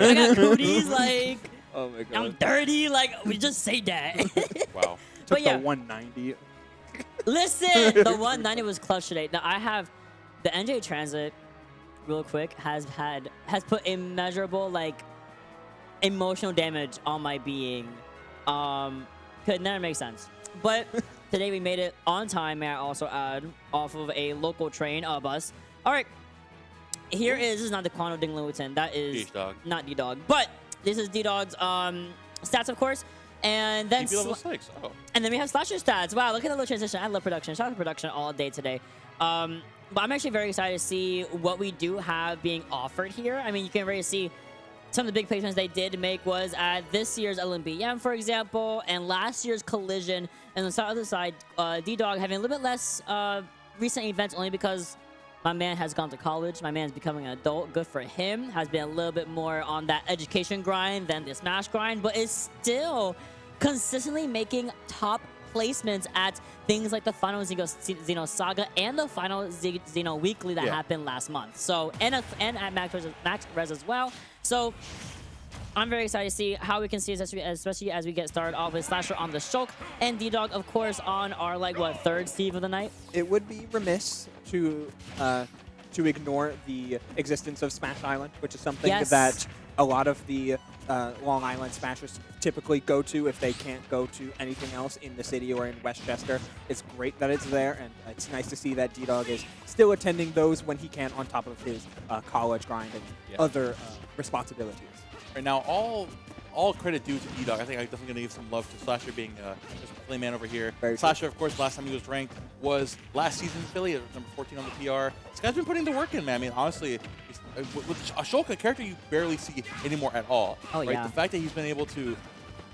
I got cooties, like, Oh my god. I'm dirty, like, we just say that. Wow. Took but yeah. the 190. Listen, the 190 was clutch today. Now, I have the NJ Transit, real quick, has put immeasurable, like, emotional damage on my being. Could never make sense. But today we made it on time, may I also add, off of a local train bus. All right. This is not the Quandale Dinglelingleton. That is D-Dog. not D-Dog. But this is D-Dog's stats, of course. And then DP level 6. Oh. and then we have Slasher stats. Wow, look at the little transition. I love production. Shout out to production all day today. But I'm actually very excited to see what we do have being offered here. I mean, you can already see some of the big placements they did make was at this year's LMBM, for example, and last year's Collision. And on the other side, D-Dog having a little bit less recent events only because my man has gone to college. My man's becoming an adult. Good for him. Has been a little bit more on that education grind than the Smash grind, but is still consistently making top placements at things like the final Xeno Saga and the final Xeno Weekly that happened last month. So, and at Max Res as well. So, I'm very excited to see how we can see, especially as we get started off with Slasher on the Shulk and D-Dog, of course, on our, like, what, third Steve of the night? It would be remiss to ignore the existence of Smash Island, which is something that a lot of the Long Island Smashers typically go to if they can't go to anything else in the city or in Westchester. It's great that it's there, and it's nice to see that D-Dog is still attending those when he can on top of his college grind and other responsibilities. Right now, all credit due to D-Dog. I think I'm definitely going to give some love to Slasher being just a Philly man over here. Slasher, of course, last time he was ranked was last season in Philly, number 14 on the PR. This guy's been putting the work in, man. I mean, honestly, with a Shulk, a character you barely see anymore at all. Oh, right? yeah. The fact that he's been able to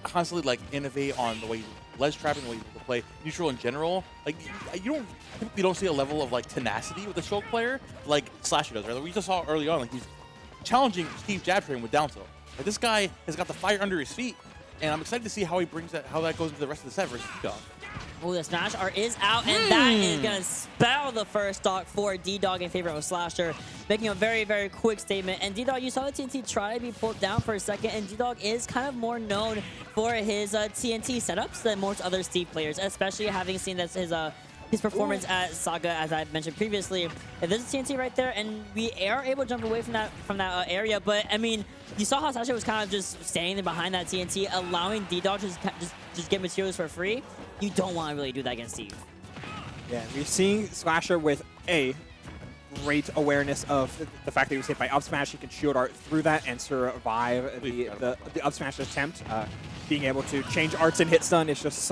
constantly, like, innovate on the way ledge trapping, the way you play neutral in general. Like, you typically don't see a level of, like, tenacity with a Shulk player like Slasher does, right? We just saw early on, like, he's challenging Steve Jab Train with down tilt. Like, this guy has got the fire under his feet, and I'm excited to see how he brings that, how that goes into the rest of the set versus D-Dog. Oh, the Smash art is out, and that is going to spell the first stock for D-Dog in favor of Slasher, making a very, very quick statement. And D-Dog, you saw the TNT try to be pulled down for a second, and D-Dog is kind of more known for his TNT setups than most other Steve players, especially having seen that his performance at Saga, as I mentioned previously. If there's a TNT right there, and we are able to jump away from that area, but I mean, you saw how Sasha was kind of just standing behind that TNT, allowing D-Dog to just get materials for free. You don't want to really do that against Steve. Yeah, we're seeing Slasher with great awareness of the fact that he was hit by up smash. He can shield art through that and survive the up smash attempt. Being able to change arts and hit stun is just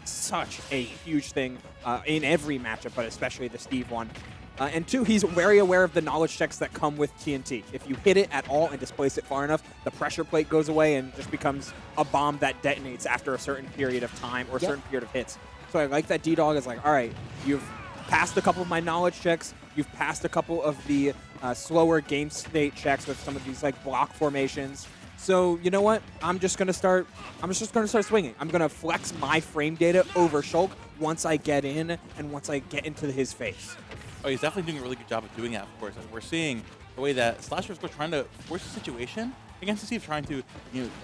such a huge thing in every matchup, but especially the Steve one. And two, he's very aware of the knowledge checks that come with TNT. If you hit it at all and displace it far enough, the pressure plate goes away and just becomes a bomb that detonates after a certain period of time or a certain period of hits. So I like that D-Dog is like, all right, you've passed a couple of my knowledge checks. You've passed a couple of the slower game state checks with some of these like block formations. So you know what? I'm just gonna start swinging. I'm gonna flex my frame data over Shulk once I get in and once I get into his face. Oh, he's definitely doing a really good job of doing that, of course. And we're seeing the way that Slasher's trying to force the situation against Steve, trying to,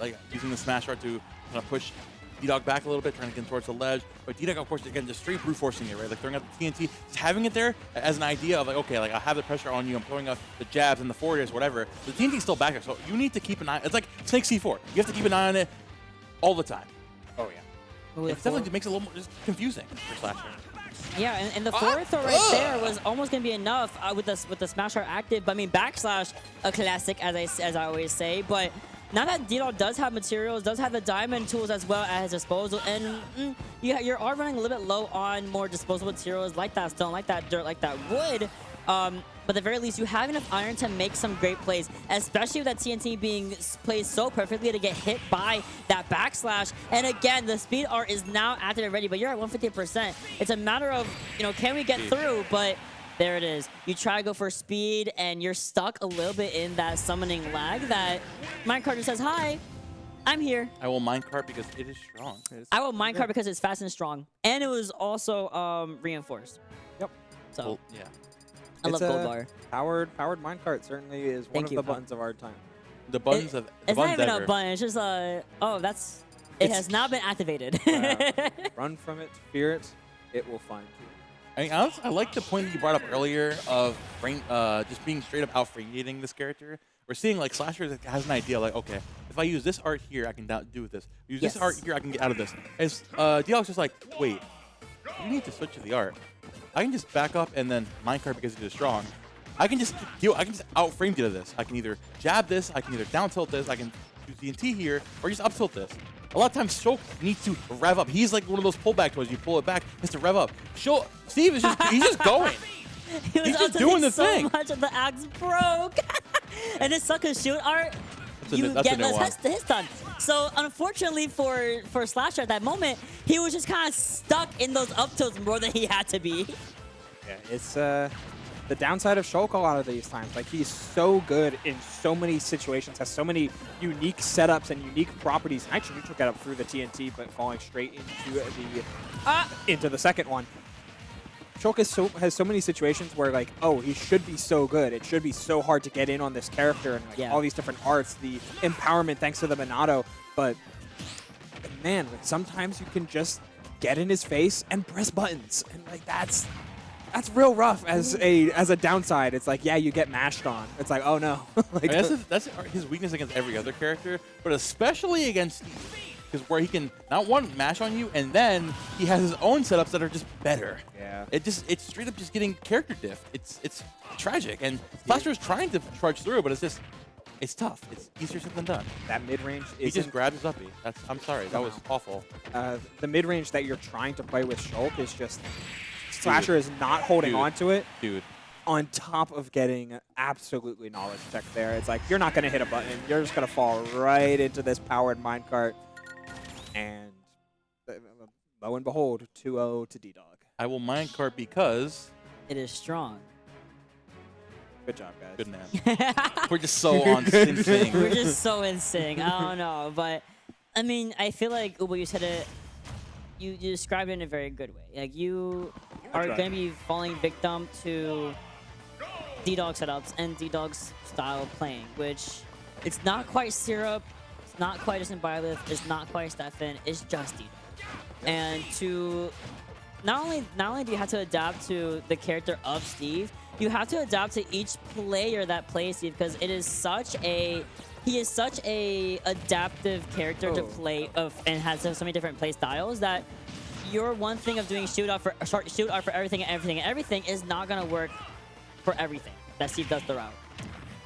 like, using the smash art to kind of push D-Dog back a little bit, trying to get towards the ledge. But D-Dog, of course, again, just straight brute forcing it, right? Like throwing out the TNT, just having it there as an idea of like, okay, like I have the pressure on you, I'm throwing out the jabs and the forwards, whatever. The TNT's still back there, so you need to keep an eye. It's like Snake C4. You have to keep an eye on it all the time. Oh yeah. It definitely makes it a little more just confusing for Slasher. Yeah, and the forward throw right there was almost going to be enough with the Smash art active. But I mean, backslash, a classic, as I always say. But now that D-Dog does have materials, does have the diamond tools as well at his disposal, and you are running a little bit low on more disposable materials like that stone, like that dirt, like that wood. But at the very least, you have enough iron to make some great plays, especially with that TNT being played so perfectly to get hit by that backslash. And again, the speed art is now active already, but you're at 150%. It's a matter of, can we get through? But there it is. You try to go for speed, and you're stuck a little bit in that summoning lag that Minecart just says, hi, I'm here. I will minecart because it is strong. I will minecart because it's fast and strong. And it was also reinforced. Yep. So, well, yeah. I love Gold Bar. Powered minecart certainly is one of the buttons of our time. The buttons have the It's not buttons even ever. a button. It's just oh, it has not been activated. Run from it, fear it, it will find you. I mean, honestly, I like the point that you brought up earlier of just being straight up out frame-gating this character. We're seeing like Slasher has an idea like, okay, if I use this art here, I can do with this. Use this art here, I can get out of this. As D-Dog's just like, wait, you need to switch to the art. I can just back up and then minecart because it is strong. I can just out frame deal this. I can either jab this, I can either down tilt this, I can do TNT here, or just up tilt this. A lot of times, Shulk needs to rev up. He's like one of those pullback toys. You pull it back, he has to rev up. Steve is he's just going. He's just doing the thing. So much of the axe broke, and his sucker shoot art. You get less hits done. So unfortunately for Slasher at that moment, he was just kind of stuck in those up tilts more than he had to be. Yeah, it's the downside of Shulk a lot of these times. Like, he's so good in so many situations, has so many unique setups and unique properties. Actually, neutral get up through the TNT, but falling straight into the second one. Shulk has so many situations where, like, oh, he should be so good. It should be so hard to get in on this character and like all these different arts, the empowerment thanks to the Minato. But man, like, sometimes you can just get in his face and press buttons, and like that's real rough as a downside. It's like, yeah, you get mashed on. It's like, oh no. Like, I mean, that's his weakness against every other character, but especially against Steve. Because where he can not one mash on you, and then he has his own setups that are just better. Yeah. It's straight up just getting character diff. It's tragic, and Slasher is trying to trudge through, but it's tough. It's easier said than done. that mid-range He just grabbed his uppy. I'm sorry, that was awful. the mid-range that you're trying to play with Shulk is just Slasher is not holding on to it. Dude. On top of getting absolutely knowledge check there. It's like, you're not going to hit a button. You're just going to fall right into this powered minecart. And lo and behold, 2-0 to D-Dog. I will minecart because... It is strong. Good job, guys. Good man. We're just so on sync. We're just so in sync. I don't know, but I mean, I feel like Ubo, you said it. You described it in a very good way. Like, you are going to be falling victim to D-Dog setups and D-Dog's style of playing, which it's not quite Syrup, it's not quite Justin Byleth, it's not quite Stefan, it's just D-Dog. And to not only do you have to adapt to the character of Steve, you have to adapt to each player that plays Steve, because he is such a adaptive character to play and has so many different play styles that your one thing of doing shoot out for everything is not gonna work for everything that Steve does throughout.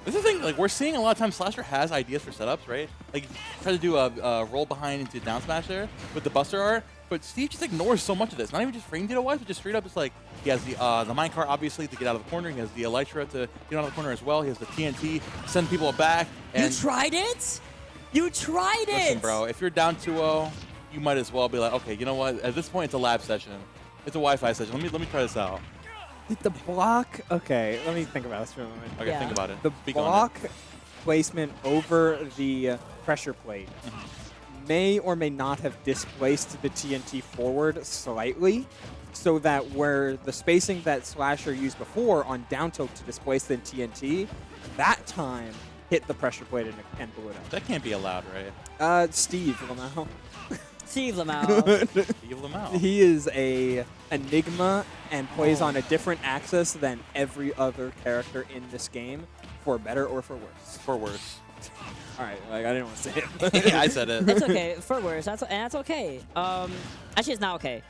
This is the thing, like, we're seeing a lot of times Slasher has ideas for setups, right? Like, try to do a roll behind into down smash there with the Buster art, but Steve just ignores so much of this. Not even just frame data wise, but just straight up, it's like he has the minecart obviously to get out of the corner. He has the Elytra to get out of the corner as well. He has the TNT, send people back. And you tried it? You tried it! Listen, bro, if you're down 2-0, you might as well be like, okay, you know what? At this point, it's a lab session. It's a Wi-Fi session. Let me try this out. The block, okay, let me think about this for a moment. Okay, think about it. The Speak block placement over the pressure plate may or may not have displaced the TNT forward slightly, so that where the spacing that Slasher used before on down tilt to displace the TNT, that time hit the pressure plate and blew it up. That can't be allowed, right? Steve Lamau. Steve Lamau. Steve Lamau. He is a enigma and plays on a different axis than every other character in this game, for better or for worse. For worse. All right, like, I didn't want to say it. Yeah, I said it. It's okay, for worse. That's okay. Actually, it's not okay.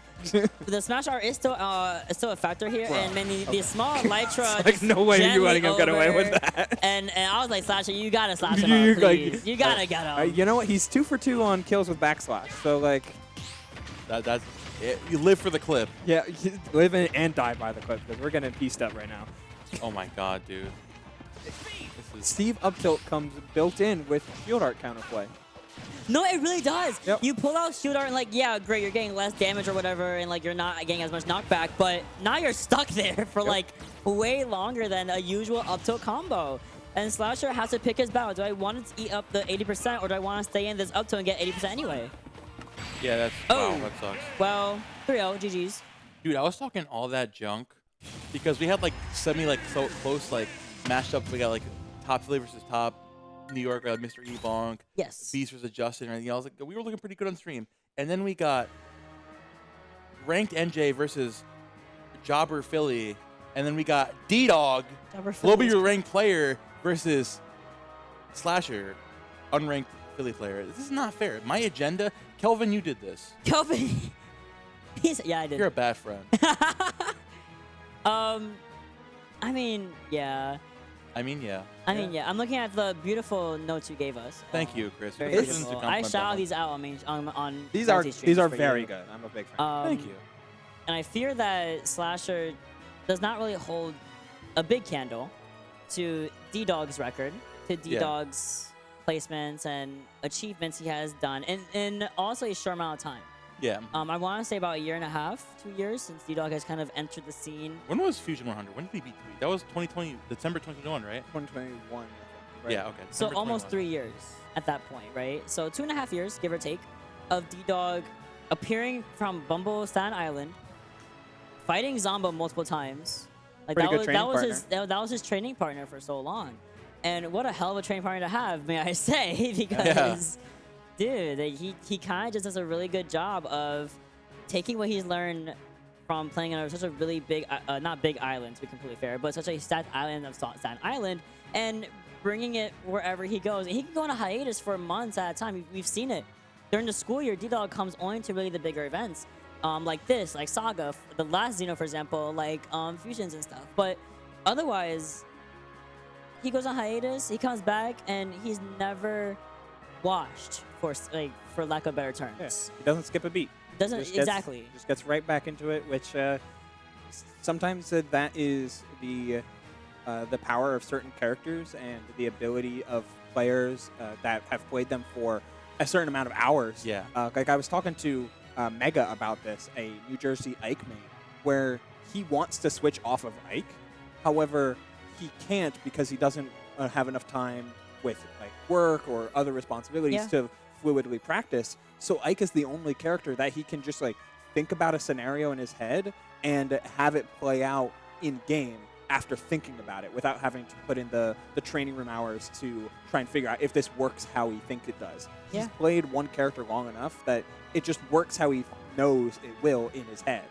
The smash art is still a factor here, and then the small Elytra. Like, no way you letting him get away with over, that. And I was like, Slasher, you gotta slash him up, please. You gotta get him. You know what? He's 2 for 2 on kills with backslash. So, like, That's it. You live for the clip. yeah, you live in and die by the clip, because we're getting pieced up right now. Oh my god, dude. Steve up tilt comes built in with shield art counterplay. No, it really does. Yep. You pull out shoot art and, like, yeah, great, you're getting less damage or whatever, and, like, you're not getting as much knockback, but now you're stuck there for, like, way longer than a usual up tilt combo. And Slasher has to pick his battle. Do I want to eat up the 80%, or do I want to stay in this up tilt and get 80% anyway? Yeah, that's Oh. wow, that sucks. Well, 3-0, GG's. Dude, I was talking all that junk because we had like so close, like mashed up. We got like top Philly versus top New York, Mr. E-Bonk, Yes. Beast versus Justin, and everything else. Like, we were looking pretty good on stream. And then we got ranked NJ versus Jobber Philly, and then we got D-Dog, Jobber Philly globally is- ranked player versus Slasher, unranked Philly player. This is not fair. My agenda, Kelvin, you did this. Kelvin. Yeah, I did. You're a bad friend. I mean, yeah. I mean, yeah. I'm looking at the beautiful notes you gave us. Thank you, Chris. Very You're the This- person beautiful. to I compliment shout them. these out on These are fantasy streams for very you. good. I'm a big fan. Thank you. And I fear that Slasher does not really hold a big candle to D-Dog's record, to D-Dog's placements and achievements he has done in also a short amount of time. Yeah. I want to say about a year and a half, 2 years since D-Dog has kind of entered the scene. When was Fusion 100? When did he beat Tweet? That was 2020, December 2021, right? 2021. I think, right? Yeah, okay. So December almost 21. 3 years at that point, right? So 2.5 years, give or take, of D-Dog appearing from Bumble Staten Island, fighting Zombo multiple times. Like Pretty that good was training that was his training partner for so long. And what a hell of a training partner to have, may I say, because dude, he kind of just does a really good job of taking what he's learned from playing on such a really big, not big island to be completely fair, but such a Staten Island of Staten Island, and bringing it wherever he goes. And he can go on a hiatus for months at a time. We've seen it. During the school year, D-Dog comes only to really the bigger events, like this, like Saga, the last Xeno, for example, like Fusions and stuff. But otherwise, he goes on hiatus, he comes back, and he's never washed, for lack of better terms. Yeah. He doesn't skip a beat. Doesn't Just gets- exactly. Just gets right back into it, which sometimes that is the power of certain characters and the ability of players that have played them for a certain amount of hours. Yeah. Like I was talking to Mega about this, a New Jersey Ike main, where he wants to switch off of Ike. However, he can't because he doesn't have enough time with like work or other responsibilities to fluidly practice. So Ike is the only character that he can just like think about a scenario in his head and have it play out in game after thinking about it without having to put in the training room hours to try and figure out if this works how he thinks it does. Yeah. He's played one character long enough that it just works how he knows it will in his head.